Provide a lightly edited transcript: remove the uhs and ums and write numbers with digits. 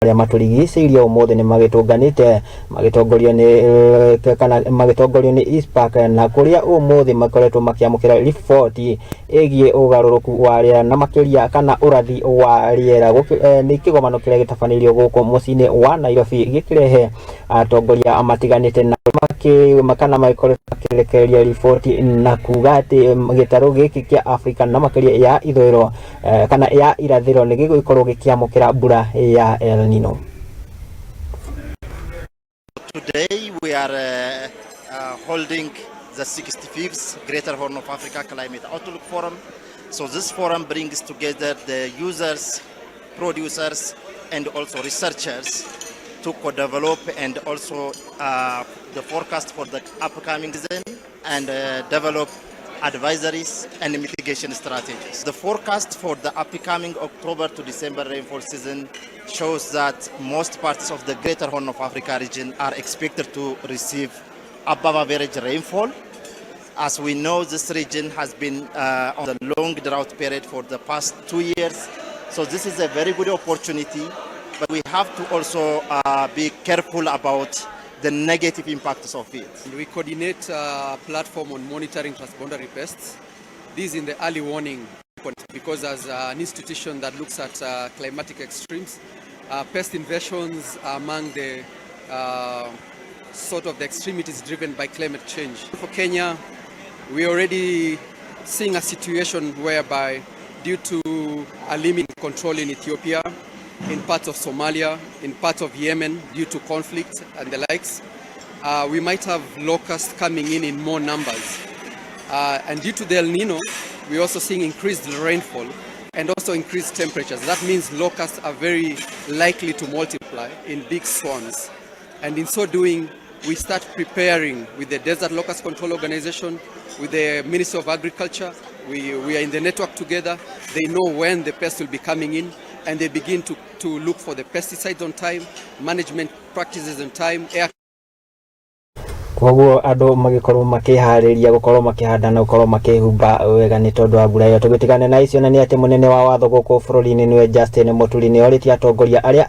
aria maturigiciirie umuthi ni magitunganite magitongorio ni icpac na kuria umuthi makoretwo makiamukira riboti igii ugaruruku wa riera na makiria kana urathi wa riera ni kigomano kiria gitabanĩirio guku muciini wa Nairobi gikirehe atongoria matiganite na makana maikoretwo makirekereria riboti na kuga ati gitaru giki kia Afrika na makiria ya ithuiro kana ya irathiro ni gigukorwo gikiamukira mbura ya El Nino. Today we are holding the 65th Greater Horn of Africa Climate Outlook Forum. So this forum brings together the users, producers and also researchers to co-develop and also the forecast for the upcoming season and develop advisories and mitigation strategies. The forecast for the upcoming October to December rainfall season shows that most parts of the Greater Horn of Africa region are expected to receive above average rainfall. As we know, this region has been on the long drought period for the past 2 years. So this is a very good opportunity, but we have to also be careful about the negative impacts of it. We coordinate a platform on monitoring transboundary pests. This in the early warning, because as an institution that looks at climatic extremes, pest invasions are among the sort of the extremities driven by climate change. For Kenya, we are already seeing a situation whereby due to a limit control in Ethiopia, in parts of Somalia, in parts of Yemen due to conflict and the likes, we might have locusts coming in more numbers. And due to the El Nino, we're also seeing increased rainfall and also increased temperatures. That means locusts are very likely to multiply in big swarms. And in so doing, we start preparing with the Desert Locust Control Organization, with the Ministry of Agriculture. We are in the network together. They know when the pests will be coming in, and they begin to look for the pesticides on time, management practices on time. Koguo andu magikorwo makihariria gukorwo makihanda na gukorwo makihumba wega ni tondu wa mbura iyo tugitigane na icio na ni ati munene wa watho guku bururi-ini niwe Justin Muturi ni oritie atongoria aria